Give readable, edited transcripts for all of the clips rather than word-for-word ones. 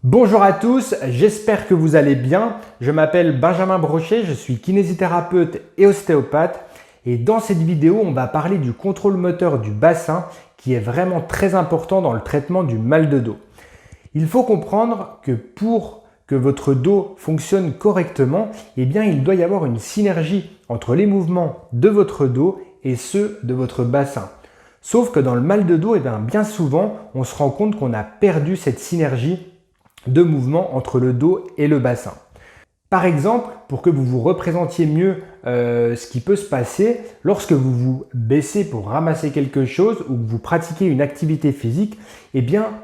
Bonjour à tous, j'espère que vous allez bien. Je m'appelle Benjamin Brochet, je suis kinésithérapeute et ostéopathe. Et dans cette vidéo, on va parler du contrôle moteur du bassin qui est vraiment très important dans le traitement du mal de dos. Il faut comprendre que pour que votre dos fonctionne correctement, il doit y avoir une synergie entre les mouvements de votre dos et ceux de votre bassin. Sauf que dans le mal de dos, bien souvent, on se rend compte qu'on a perdu cette synergie de mouvement entre le dos et le bassin. Par exemple, pour que vous vous représentiez mieux ce qui peut se passer, lorsque vous vous baissez pour ramasser quelque chose ou que vous pratiquez une activité physique,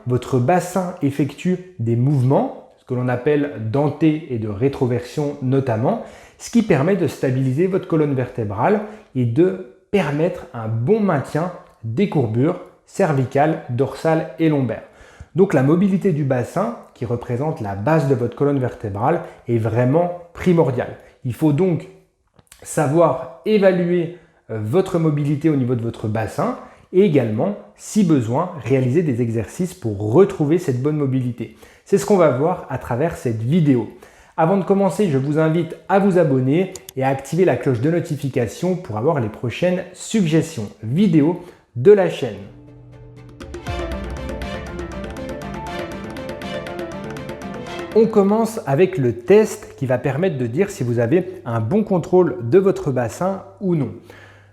votre bassin effectue des mouvements, ce que l'on appelle d'anté et de rétroversion notamment, ce qui permet de stabiliser votre colonne vertébrale et de permettre un bon maintien des courbures cervicales, dorsales et lombaires. Donc la mobilité du bassin, qui représente la base de votre colonne vertébrale, est vraiment primordiale. Il faut donc savoir évaluer votre mobilité au niveau de votre bassin et également, si besoin, réaliser des exercices pour retrouver cette bonne mobilité. C'est ce qu'on va voir à travers cette vidéo. Avant de commencer, je vous invite à vous abonner et à activer la cloche de notification pour avoir les prochaines suggestions vidéo de la chaîne. On commence avec le test qui va permettre de dire si vous avez un bon contrôle de votre bassin ou non.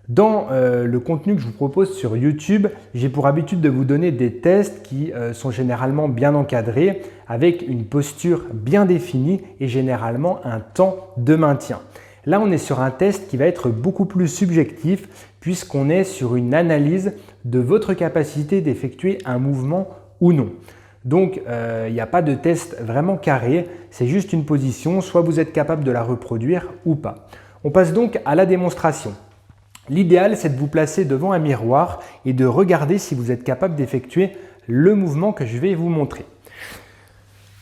Dans le contenu que je vous propose sur YouTube, j'ai pour habitude de vous donner des tests qui sont généralement bien encadrés avec une posture bien définie et généralement un temps de maintien. Là, on est sur un test qui va être beaucoup plus subjectif puisqu'on est sur une analyse de votre capacité d'effectuer un mouvement ou non. Donc, il n'y a pas de test vraiment carré, c'est juste une position, soit vous êtes capable de la reproduire ou pas. On passe donc à la démonstration. L'idéal, c'est de vous placer devant un miroir et de regarder si vous êtes capable d'effectuer le mouvement que je vais vous montrer.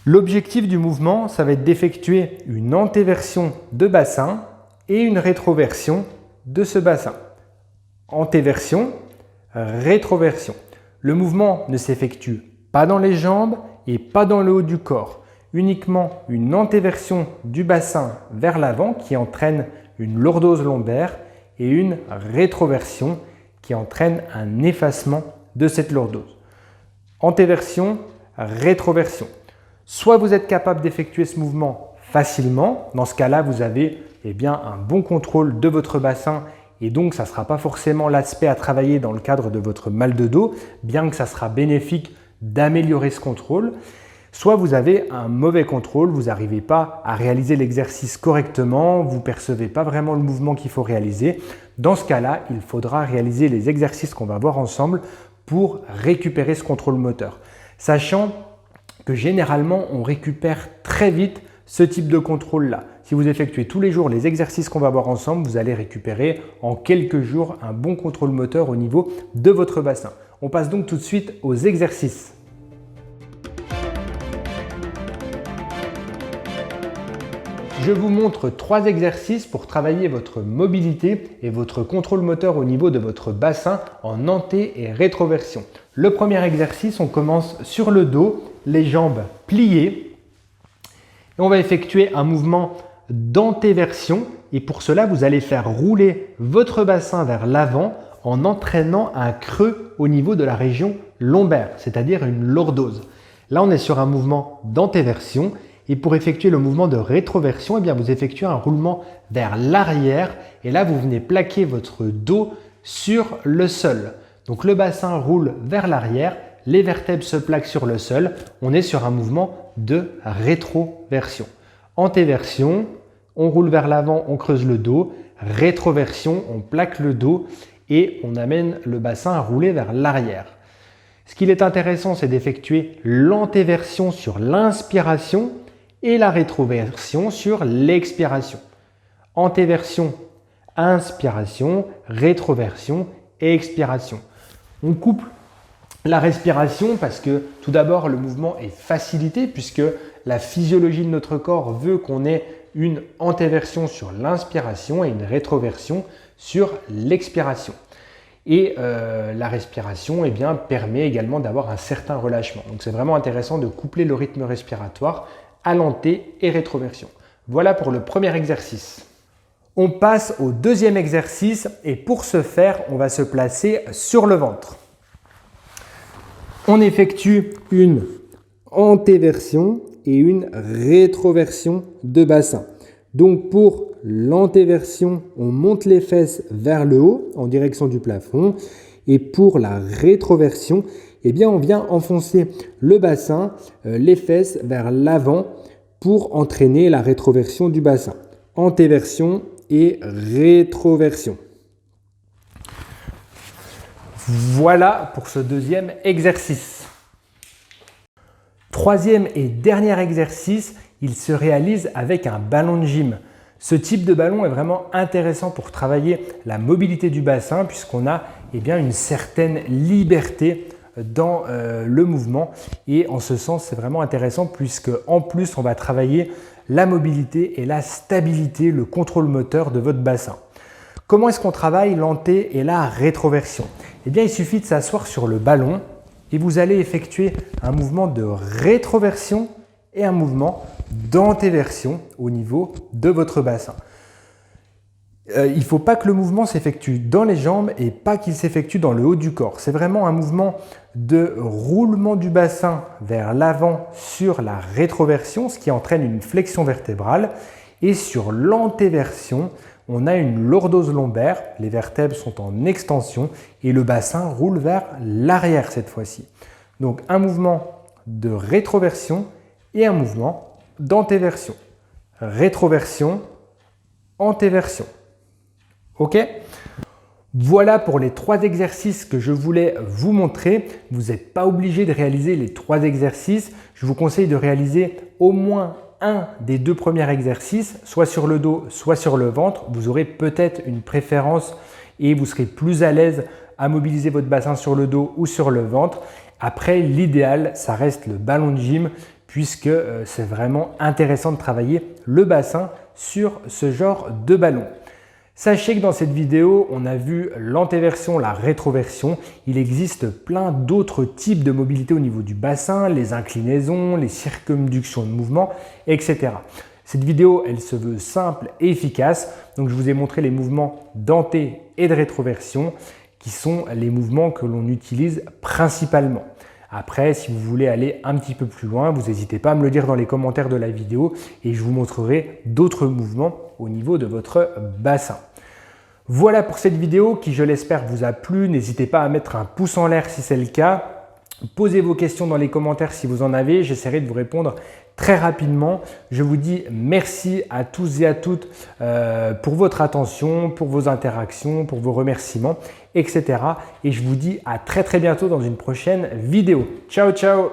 L'objectif du mouvement, ça va être d'effectuer une antéversion de bassin et une rétroversion de ce bassin. Antéversion, rétroversion. Le mouvement ne s'effectue pas dans les jambes et pas dans le haut du corps. Uniquement une antéversion du bassin vers l'avant qui entraîne une lordose lombaire et une rétroversion qui entraîne un effacement de cette lordose. Antéversion, rétroversion. Soit vous êtes capable d'effectuer ce mouvement facilement, dans ce cas-là vous avez un bon contrôle de votre bassin et donc ça ne sera pas forcément l'aspect à travailler dans le cadre de votre mal de dos, bien que ça sera bénéfique d'améliorer ce contrôle. Soit vous avez un mauvais contrôle, vous n'arrivez pas à réaliser l'exercice correctement, vous ne percevez pas vraiment le mouvement qu'il faut réaliser. Dans ce cas-là, il faudra réaliser les exercices qu'on va voir ensemble pour récupérer ce contrôle moteur. Sachant que généralement, on récupère très vite ce type de contrôle-là. Si vous effectuez tous les jours les exercices qu'on va voir ensemble, vous allez récupérer en quelques jours un bon contrôle moteur au niveau de votre bassin. On passe donc tout de suite aux exercices. Je vous montre 3 exercices pour travailler votre mobilité et votre contrôle moteur au niveau de votre bassin en anté et rétroversion. Le premier exercice, on commence sur le dos, les jambes pliées. Et on va effectuer un mouvement d'antéversion et pour cela, vous allez faire rouler votre bassin vers l'avant en entraînant un creux au niveau de la région lombaire, c'est-à-dire une lordose. Là, on est sur un mouvement d'antéversion et pour effectuer le mouvement de rétroversion, vous effectuez un roulement vers l'arrière et là, vous venez plaquer votre dos sur le sol. Donc, le bassin roule vers l'arrière, les vertèbres se plaquent sur le sol. On est sur un mouvement de rétroversion. Antéversion, on roule vers l'avant, on creuse le dos. Rétroversion, on plaque le dos et on amène le bassin à rouler vers l'arrière. Ce qu'il est intéressant, c'est d'effectuer l'antéversion sur l'inspiration et la rétroversion sur l'expiration. Antéversion, inspiration, rétroversion et expiration. On couple la respiration parce que tout d'abord, le mouvement est facilité puisque la physiologie de notre corps veut qu'on ait une antéversion sur l'inspiration et une rétroversion sur l'expiration. Et la respiration permet également d'avoir un certain relâchement. Donc c'est vraiment intéressant de coupler le rythme respiratoire à l'anté et rétroversion. Voilà pour le premier exercice. On passe au deuxième exercice et pour ce faire, on va se placer sur le ventre. On effectue une antéversion et une rétroversion de bassin. Donc pour l'antéversion, on monte les fesses vers le haut en direction du plafond et pour la rétroversion, on vient enfoncer le bassin, les fesses vers l'avant pour entraîner la rétroversion du bassin. Antéversion et rétroversion. Voilà pour ce deuxième exercice. Troisième et dernier exercice, il se réalise avec un ballon de gym. Ce type de ballon est vraiment intéressant pour travailler la mobilité du bassin puisqu'on a une certaine liberté dans le mouvement et en ce sens c'est vraiment intéressant puisque en plus on va travailler la mobilité et la stabilité, le contrôle moteur de votre bassin. Comment est-ce qu'on travaille l'anté et la rétroversion? Il suffit de s'asseoir sur le ballon et vous allez effectuer un mouvement de rétroversion et un mouvement d'antéversion au niveau de votre bassin. Il ne faut pas que le mouvement s'effectue dans les jambes et pas qu'il s'effectue dans le haut du corps. C'est vraiment un mouvement de roulement du bassin vers l'avant sur la rétroversion, ce qui entraîne une flexion vertébrale. Et sur l'antéversion, on a une lordose lombaire, les vertèbres sont en extension et le bassin roule vers l'arrière cette fois-ci. Donc un mouvement de rétroversion et un mouvement d'antéversion. Rétroversion, antéversion. Ok? Voilà pour les 3 exercices que je voulais vous montrer. Vous n'êtes pas obligé de réaliser les 3 exercices. Je vous conseille de réaliser au moins un des 2 premiers exercices, soit sur le dos, soit sur le ventre. Vous aurez peut-être une préférence et vous serez plus à l'aise à mobiliser votre bassin sur le dos ou sur le ventre. Après, l'idéal, ça reste le ballon de gym puisque c'est vraiment intéressant de travailler le bassin sur ce genre de ballon. Sachez que dans cette vidéo, on a vu l'antéversion, la rétroversion. Il existe plein d'autres types de mobilité au niveau du bassin, les inclinaisons, les circumductions de mouvement, etc. Cette vidéo, elle se veut simple et efficace. Donc, je vous ai montré les mouvements d'anté et de rétroversion qui sont les mouvements que l'on utilise principalement. Après, si vous voulez aller un petit peu plus loin, vous n'hésitez pas à me le dire dans les commentaires de la vidéo et je vous montrerai d'autres mouvements au niveau de votre bassin. Voilà pour cette vidéo qui, je l'espère, vous a plu. N'hésitez pas à mettre un pouce en l'air si c'est le cas. Posez vos questions dans les commentaires si vous en avez. J'essaierai de vous répondre très rapidement. Je vous dis merci à tous et à toutes pour votre attention, pour vos interactions, pour vos remerciements, etc. Et je vous dis à très bientôt dans une prochaine vidéo. Ciao, ciao!